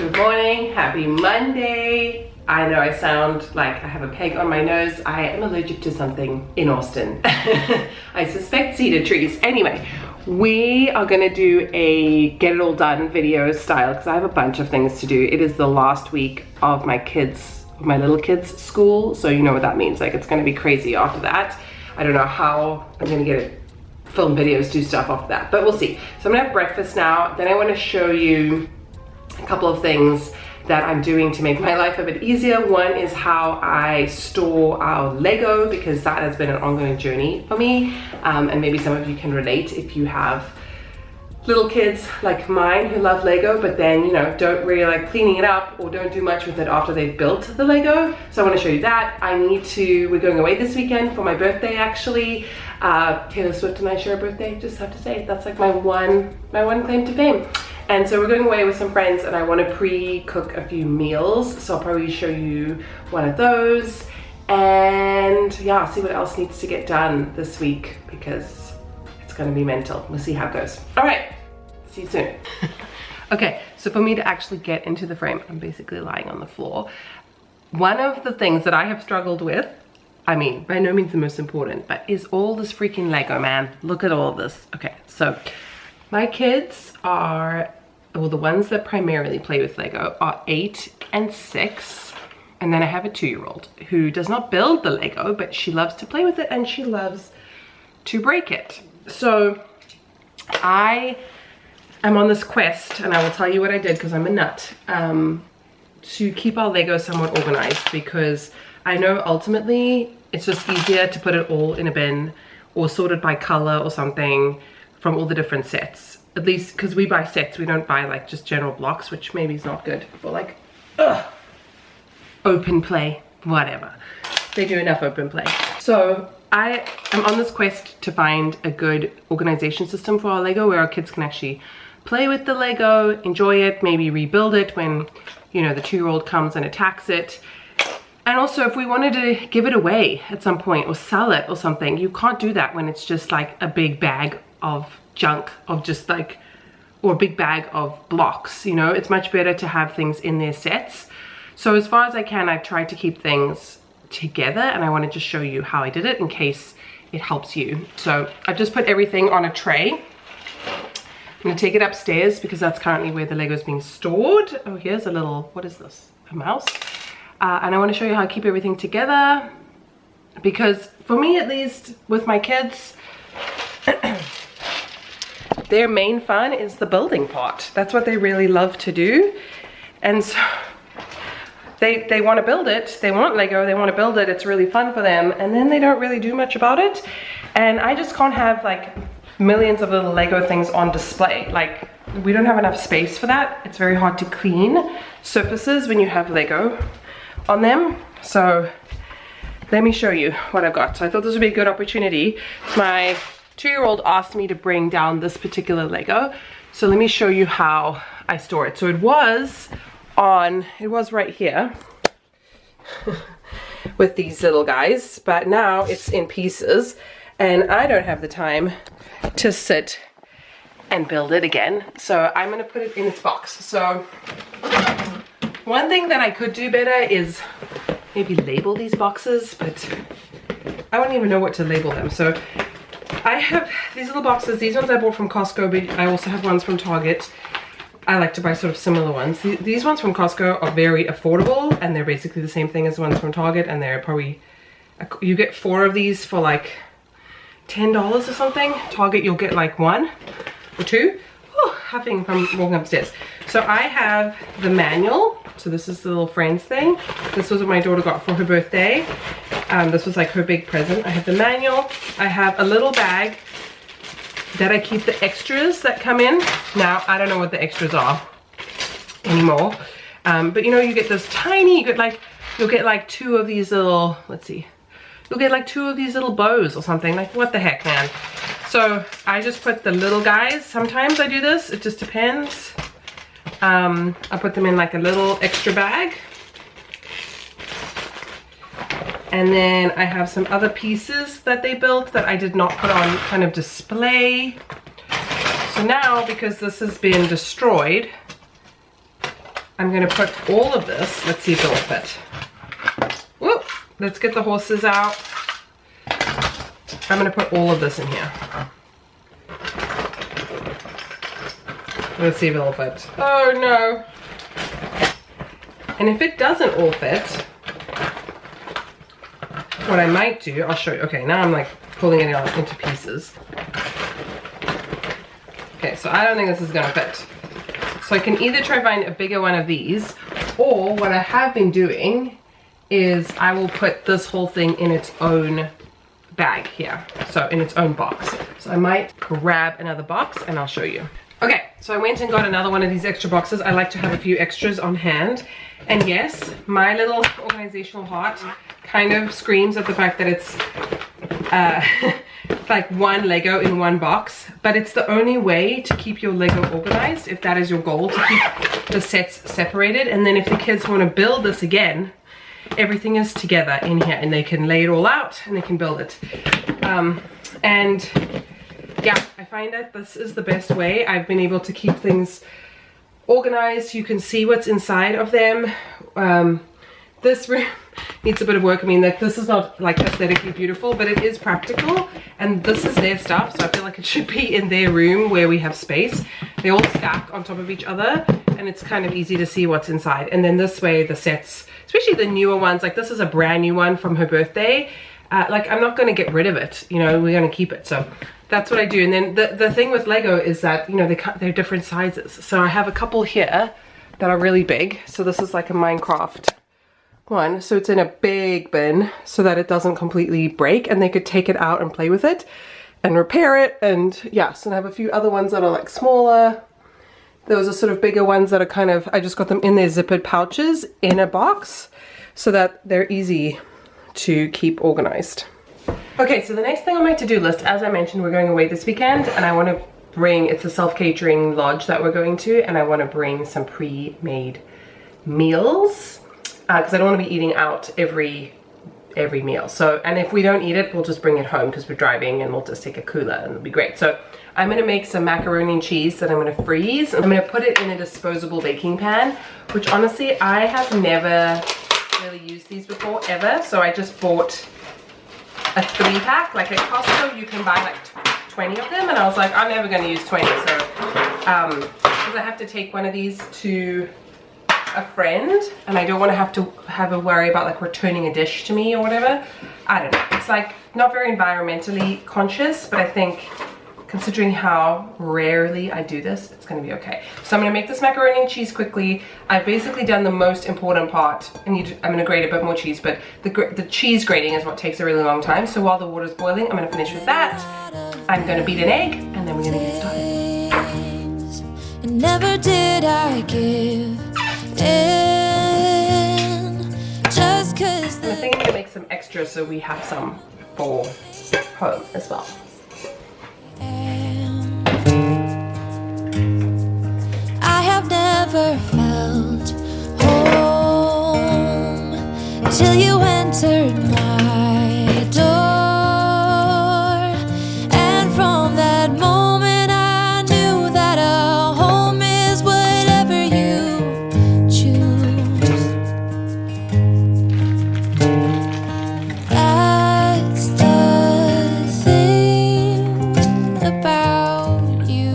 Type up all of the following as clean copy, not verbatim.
Good morning, happy Monday. I know I sound like I have a peg on my nose. I am allergic to something in Austin. I suspect cedar trees. Anyway, we are gonna do a get it all done video style because I have a bunch of things to do. It is the last week of my little kids' school, so you know what that means. Like, it's gonna be crazy after that. I don't know how I'm gonna get it, film videos, do stuff after that, but we'll see. So I'm gonna have breakfast now, then I wanna show you a couple of things that I'm doing to make my life a bit easier. One is how I store our Lego, because that has been an ongoing journey for me, and maybe some of you can relate if you have little kids like mine who love Lego, but then, you know, don't really like cleaning it up or don't do much with it after they've built the Lego. So I want to show you that. We're going away this weekend for my birthday, actually. Taylor Swift and I share a birthday, just have to say. That's like my one claim to fame. And so we're going away with some friends and I want to pre-cook a few meals. So I'll probably show you one of those. And yeah, see what else needs to get done this week because it's going to be mental. We'll see how it goes. All right, see you soon. Okay, so for me to actually get into the frame, I'm basically lying on the floor. One of the things that I have struggled with, I mean, by no means the most important, but is all this freaking Lego, man. Look at all this. Okay, so my kids are, well, the ones that primarily play with Lego are 8 and 6. And then I have a 2-year-old who does not build the Lego, but she loves to play with it and she loves to break it. So I am on this quest, and I will tell you what I did because I'm a nut, to keep our Lego somewhat organized, because I know ultimately it's just easier to put it all in a bin or sorted by color or something from all the different sets. At least because we buy sets, we don't buy like just general blocks, which maybe is not good for like open play, whatever. They do enough open play. So I am on this quest to find a good organization system for our Lego where our kids can actually play with the Lego, enjoy it, maybe rebuild it when, you know, the 2-year-old comes and attacks it. And also if we wanted to give it away at some point or sell it or something, you can't do that when it's just like a big bag of junk, of just like, or a big bag of blocks, you know. It's much better to have things in their sets. So as far as I can, I've tried to keep things together, and I want to just show you how I did it in case it helps you. So I've just put everything on a tray. I'm going to take it upstairs because that's currently where the Lego is being stored. Oh, here's a little, what is this? A mouse. And I want to show you how I keep everything together, because for me, at least with my kids, their main fun is the building part. That's what they really love to do. And so they want to build it. They want Lego, they want to build it. It's really fun for them. And then they don't really do much about it. And I just can't have like millions of little Lego things on display. Like, we don't have enough space for that. It's very hard to clean surfaces when you have Lego on them. So let me show you what I've got. So I thought this would be a good opportunity. My 2-year-old asked me to bring down this particular Lego. So let me show you how I store it. So it was right here with these little guys, but now it's in pieces and I don't have the time to sit and build it again. So I'm gonna put it in its box. So one thing that I could do better is maybe label these boxes, but I wouldn't even know what to label them. So I have these little boxes. These ones I bought from Costco, but I also have ones from Target. I like to buy sort of similar ones. These ones from Costco are very affordable, and they're basically the same thing as the ones from Target, and they're probably, you get 4 of these for like $10 or something. Target, you'll get like 1 or 2. Oh, huffing from walking upstairs. So I have the manual. So this is the little friends thing. This was what my daughter got for her birthday. This was like her big present. I have the manual. I have a little bag that I keep the extras that come in. Now, I don't know what the extras are anymore. But you know, you get this tiny, you'll get like 2 of these little, let's see. You'll get like 2 of these little bows or something. Like, what the heck, man? So I just put the little guys. Sometimes I do this, it just depends. I put them in like a little extra bag. And then I have some other pieces that they built that I did not put on kind of display. So now, because this has been destroyed, I'm gonna put all of this, let's see if it'll fit. Whoop, let's get the horses out. I'm gonna put all of this in here. Let's see if it'll fit. Oh no. And if it doesn't all fit, what I might do, I'll show you. Okay, now I'm like pulling it out into pieces. Okay, so I don't think this is gonna fit. So I can either try find a bigger one of these, or what I have been doing is I will put this whole thing in its own bag here. So in its own box. So I might grab another box and I'll show you. Okay, so I went and got another one of these extra boxes. I like to have a few extras on hand. And yes, my little organizational heart kind of screams at the fact that it's like one Lego in one box, but it's the only way to keep your Lego organized if that is your goal, to keep the sets separated. And then if the kids want to build this again, everything is together in here and they can lay it all out and they can build it. And yeah, I find that this is the best way. I've been able to keep things organized. You can see what's inside of them. This room needs a bit of work. I mean, like, this is not like aesthetically beautiful, but it is practical, and this is their stuff, so I feel like it should be in their room where we have space. They all stack on top of each other and it's kind of easy to see what's inside. And then this way the sets, especially the newer ones, like this is a brand new one from her birthday, like I'm not going to get rid of it, you know, we're going to keep it. So that's what I do. And then the thing with Lego is that, you know, they're different sizes. So I have a couple here that are really big. So this is like a Minecraft one. So it's in a big bin so that it doesn't completely break, and they could take it out and play with it and repair it. And yeah, so I have a few other ones that are like smaller. Those are sort of bigger ones that are kind of, I just got them in their zippered pouches in a box so that they're easy to keep organized. Okay, so the next thing on my to-do list, as I mentioned, we're going away this weekend, and I want to bring, it's a self-catering lodge that we're going to, and I want to bring some pre-made meals because I don't want to be eating out every meal. So, and if we don't eat it, we'll just bring it home because we're driving, and we'll just take a cooler and it'll be great. So I'm going to make some macaroni and cheese that I'm going to freeze. I'm going to put it in a disposable baking pan, which honestly I have never really used these before ever. So I just bought a 3-pack. Like at Costco you can buy like 20 of them, and I was like, I'm never going to use 20. So because I have to take one of these to a friend and I don't want to have a worry about like returning a dish to me or whatever. I don't know, it's like not very environmentally conscious, but I think considering how rarely I do this, it's going to be okay. So I'm going to make this macaroni and cheese quickly. I've basically done the most important part. I'm going to grate a bit more cheese, but the cheese grating is what takes a really long time. So while the water's boiling, I'm going to finish with that. I'm going to beat an egg, and then we're going to get started. Never did I give in, just 'cause I think I'm going to make some extra so we have some for home as well. I have never felt home till you entered my door, and from that moment I knew that a home is whatever you choose. That's the thing about you.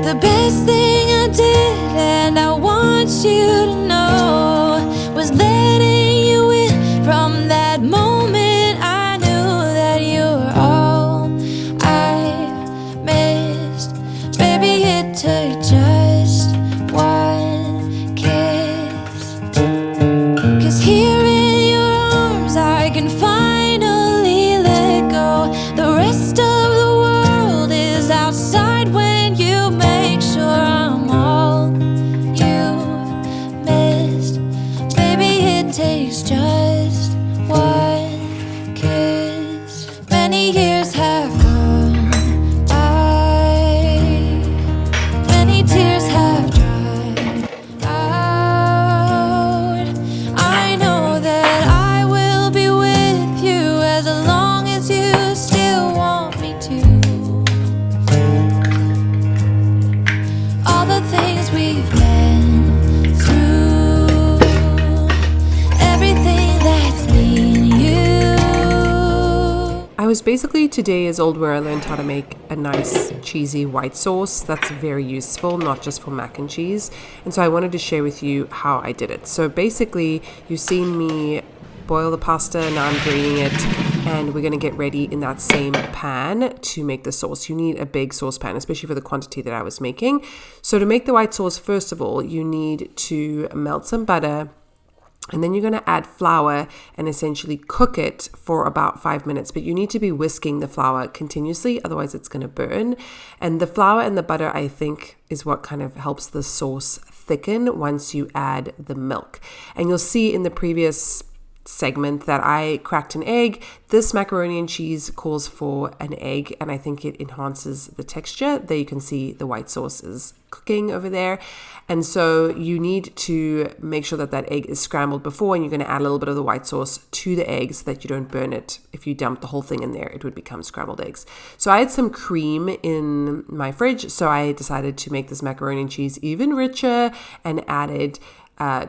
The best thing I did, and I want you to know, was letting you in. From that moment I knew that you were all I missed. Baby, it took just one kiss. 'Cause here in your arms I can finally let go. The rest of the world is outside when you make sure I'm all you've we've been through, everything that's been you. I was basically 2 days old where I learned how to make a nice cheesy white sauce that's very useful, not just for mac and cheese. And so I wanted to share with you how I did it. So basically, you've seen me boil the pasta, now I'm draining it, and we're going to get ready in that same pan to make the sauce. You need a big saucepan, especially for the quantity that I was making. So to make the white sauce, first of all, you need to melt some butter, and then you're going to add flour and essentially cook it for about 5 minutes. But you need to be whisking the flour continuously, otherwise it's going to burn. And the flour and the butter, I think, is what kind of helps the sauce thicken once you add the milk. And you'll see in the previous segment that I cracked an egg. This macaroni and cheese calls for an egg, and I think it enhances the texture. There you can see the white sauce is cooking over there. And so you need to make sure that that egg is scrambled before, and you're going to add a little bit of the white sauce to the egg so that you don't burn it. If you dump the whole thing in there, it would become scrambled eggs. So I had some cream in my fridge, so I decided to make this macaroni and cheese even richer and added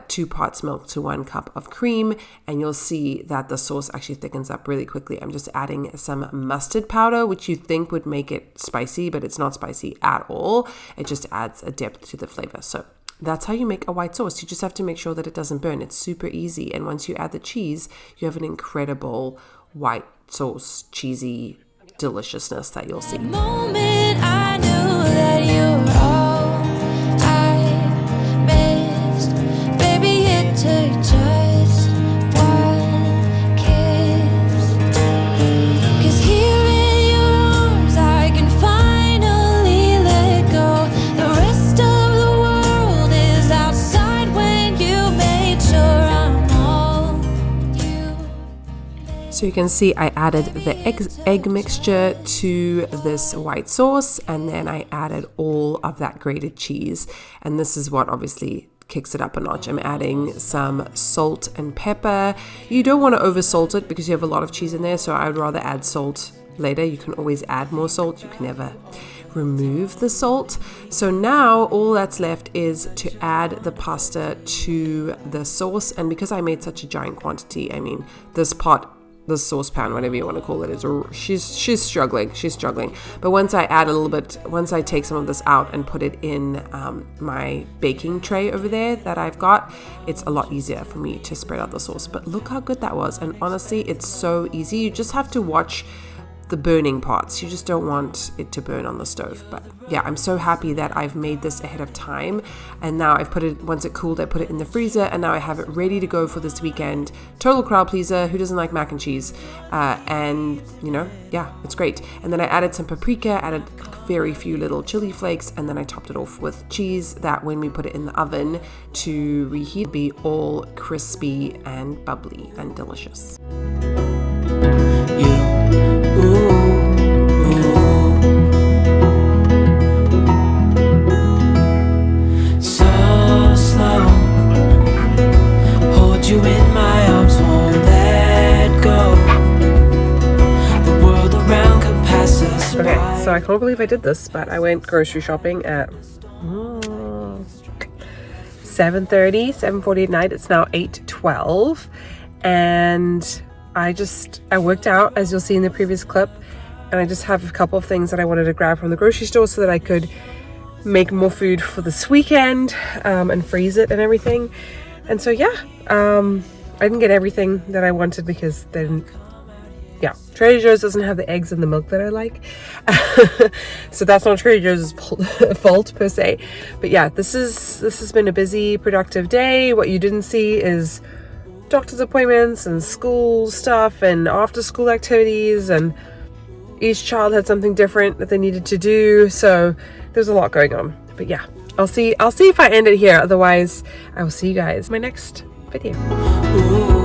2 parts milk to 1 cup of cream, and you'll see that the sauce actually thickens up really quickly. I'm just adding some mustard powder, which you think would make it spicy, but it's not spicy at all. It just adds a depth to the flavor. So that's how you make a white sauce. You just have to make sure that it doesn't burn. It's super easy. And once you add the cheese, you have an incredible white sauce, cheesy deliciousness that you'll see. The moment I knew that you were all I missed, baby, it took just one kiss. 'Cause here in your arms I can finally let go. The rest of the world is outside when you made sure I'm all you. So you can see I added the egg mixture to this white sauce, and then I added all of that grated cheese. And this is what obviously kicks it up a notch. I'm adding some salt and pepper. You don't want to over salt it because you have a lot of cheese in there, so I would rather add salt later. You can always add more salt. You can never remove the salt. So now all that's left is to add the pasta to the sauce. And because I made such a giant quantity, I mean, this pot, the saucepan, whatever you want to call it, is she's struggling. But once I add a little bit, once I take some of this out and put it in my baking tray over there that I've got, it's a lot easier for me to spread out the sauce. But look how good that was. And honestly, it's so easy. You just have to watch the burning parts. You just don't want it to burn on the stove. But yeah, I'm so happy that I've made this ahead of time, and now I've put it, once it cooled, I put it in the freezer, and now I have it ready to go for this weekend. Total crowd pleaser. Who doesn't like mac and cheese? And you know, yeah, it's great. And then I added some paprika, added very few little chili flakes, and then I topped it off with cheese that when we put it in the oven to reheat, be all crispy and bubbly and delicious. So I can't believe I did this, but I went grocery shopping at 7:40 at night. It's now 8:12, and I worked out, as you'll see in the previous clip, and I just have a couple of things that I wanted to grab from the grocery store so that I could make more food for this weekend and freeze it and everything. And so yeah, I didn't get everything that I wanted because then, yeah, Trader Joe's doesn't have the eggs and the milk that I like. So that's not Trader Joe's fault per se. But yeah, this has been a busy, productive day. What you didn't see is doctor's appointments and school stuff and after school activities, and each child had something different that they needed to do. So there's a lot going on. But yeah, I'll see if I end it here. Otherwise, I will see you guys in my next video. Ooh.